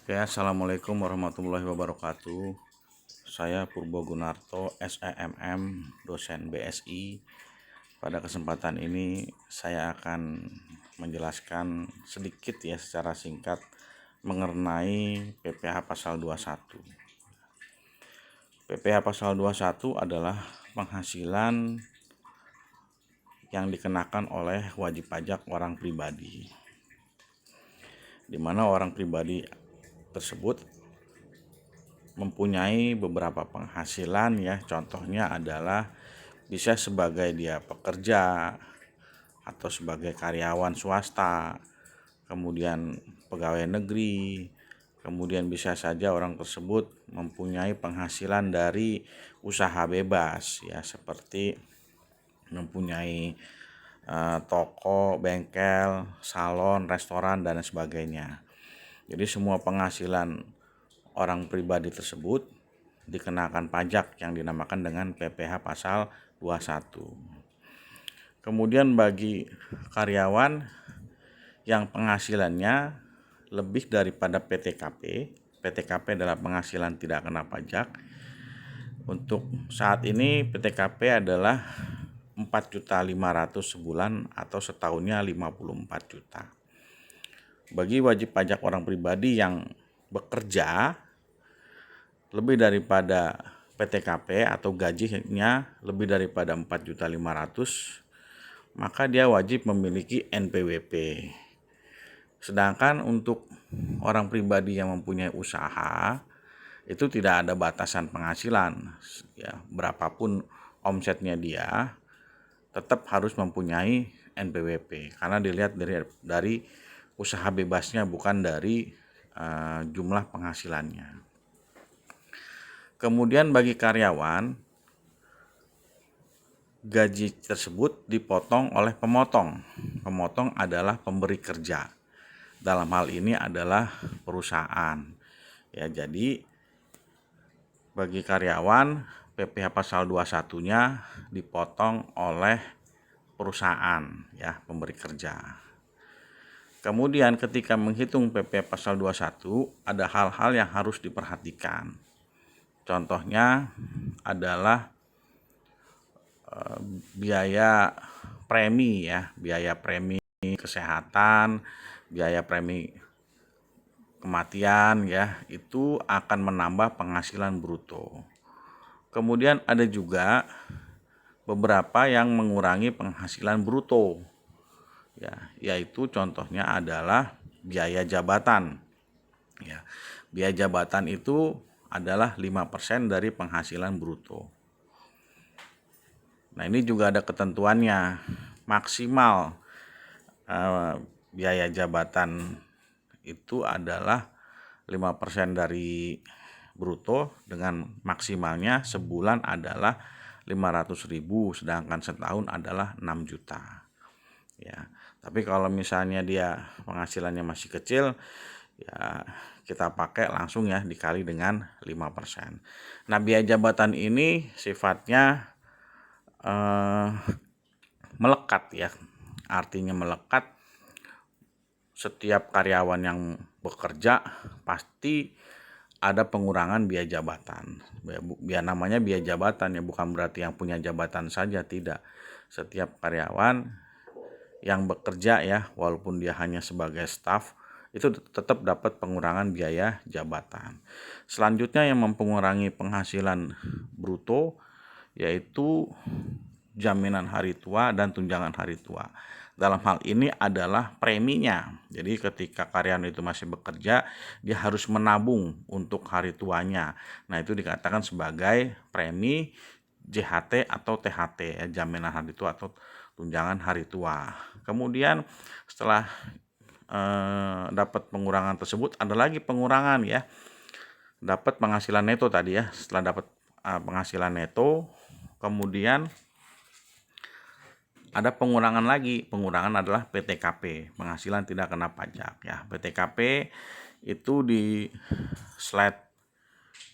Oke, Assalamualaikum warahmatullahi wabarakatuh. Saya Purbo Gunarto, SEMM, dosen BSI. Pada kesempatan ini saya akan menjelaskan sedikit ya secara singkat mengenai PPh pasal 21. PPh pasal 21 adalah penghasilan yang dikenakan oleh wajib pajak orang pribadi, di mana orang pribadi tersebut mempunyai beberapa penghasilan ya. Contohnya adalah bisa sebagai dia pekerja atau sebagai karyawan swasta, kemudian pegawai negeri, kemudian bisa saja orang tersebut mempunyai penghasilan dari usaha bebas ya, seperti mempunyai toko, bengkel, salon, restoran dan sebagainya. Jadi semua penghasilan orang pribadi tersebut dikenakan pajak yang dinamakan dengan PPh pasal 21. Kemudian bagi karyawan yang penghasilannya lebih daripada PTKP, PTKP adalah penghasilan tidak kena pajak. Untuk saat ini PTKP adalah 4.500.000 sebulan atau setahunnya 54 juta. Bagi wajib pajak orang pribadi yang bekerja lebih daripada PTKP atau gajinya lebih daripada 4.500.000, maka dia wajib memiliki NPWP. Sedangkan untuk orang pribadi yang mempunyai usaha itu tidak ada batasan penghasilan ya, berapapun omsetnya dia tetap harus mempunyai NPWP karena dilihat dari usaha bebasnya, bukan dari jumlah penghasilannya. Kemudian bagi karyawan, gaji tersebut dipotong oleh pemotong. Pemotong adalah pemberi kerja. Dalam hal ini adalah perusahaan. Ya, jadi bagi karyawan PPh pasal 21-nya dipotong oleh perusahaan ya, pemberi kerja. Kemudian ketika menghitung PPh pasal 21 ada hal-hal yang harus diperhatikan. Contohnya adalah biaya premi ya, biaya premi kesehatan, biaya premi kematian ya, itu akan menambah penghasilan bruto. Kemudian ada juga beberapa yang mengurangi penghasilan bruto ya, yaitu contohnya adalah biaya jabatan ya. Biaya jabatan itu adalah 5% dari penghasilan bruto. Nah, ini juga ada ketentuannya. Maksimal biaya jabatan itu adalah 5% dari bruto, dengan maksimalnya sebulan adalah 500.000, sedangkan setahun adalah 6 juta. Ya, tapi kalau misalnya dia penghasilannya masih kecil, ya kita pakai langsung ya, dikali dengan 5%. Nah, biaya jabatan ini sifatnya melekat ya. Artinya melekat, setiap karyawan yang bekerja pasti ada pengurangan biaya jabatan. Biar namanya biaya jabatan ya, bukan berarti yang punya jabatan saja, tidak. Setiap karyawan yang bekerja ya, walaupun dia hanya sebagai staf, itu tetap dapat pengurangan biaya jabatan. Selanjutnya yang mempengaruhi penghasilan bruto yaitu jaminan hari tua dan tunjangan hari tua. Dalam hal ini adalah preminya. Jadi ketika karyawan itu masih bekerja, dia harus menabung untuk hari tuanya. Nah, itu dikatakan sebagai premi JHT atau THT ya, jaminan hari tua atau tunjangan hari tua. Kemudian setelah dapat pengurangan tersebut, ada lagi pengurangan ya. Dapat penghasilan neto tadi ya. Setelah dapat penghasilan neto, kemudian ada pengurangan lagi. Pengurangan adalah PTKP, penghasilan tidak kena pajak ya. PTKP itu di slide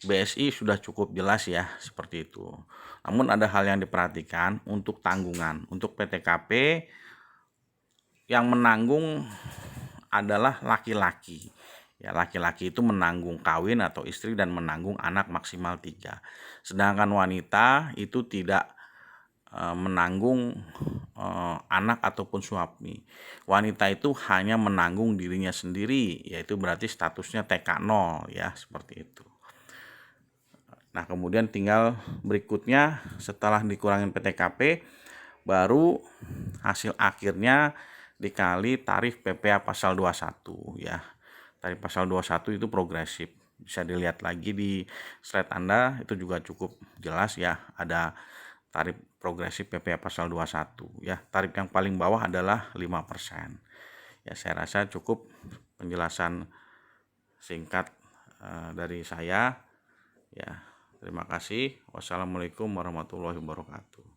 BSI sudah cukup jelas ya, seperti itu. Namun ada hal yang diperhatikan untuk tanggungan. Untuk PTKP yang menanggung adalah laki-laki Ya, laki-laki itu menanggung kawin atau istri dan menanggung anak maksimal 3. Sedangkan wanita itu tidak menanggung anak ataupun suami. Wanita itu hanya menanggung dirinya sendiri, yaitu berarti statusnya TK0 ya, seperti itu. Nah, kemudian tinggal berikutnya setelah dikurangin PTKP, baru hasil akhirnya dikali tarif PPh pasal 21 ya. Tarif pasal 21 itu progresif. Bisa dilihat lagi di slide Anda, itu juga cukup jelas ya. Ada tarif progresif PPh pasal 21 ya. Tarif yang paling bawah adalah 5%. Ya, saya rasa cukup penjelasan singkat dari saya ya. Terima kasih. Wassalamualaikum warahmatullahi wabarakatuh.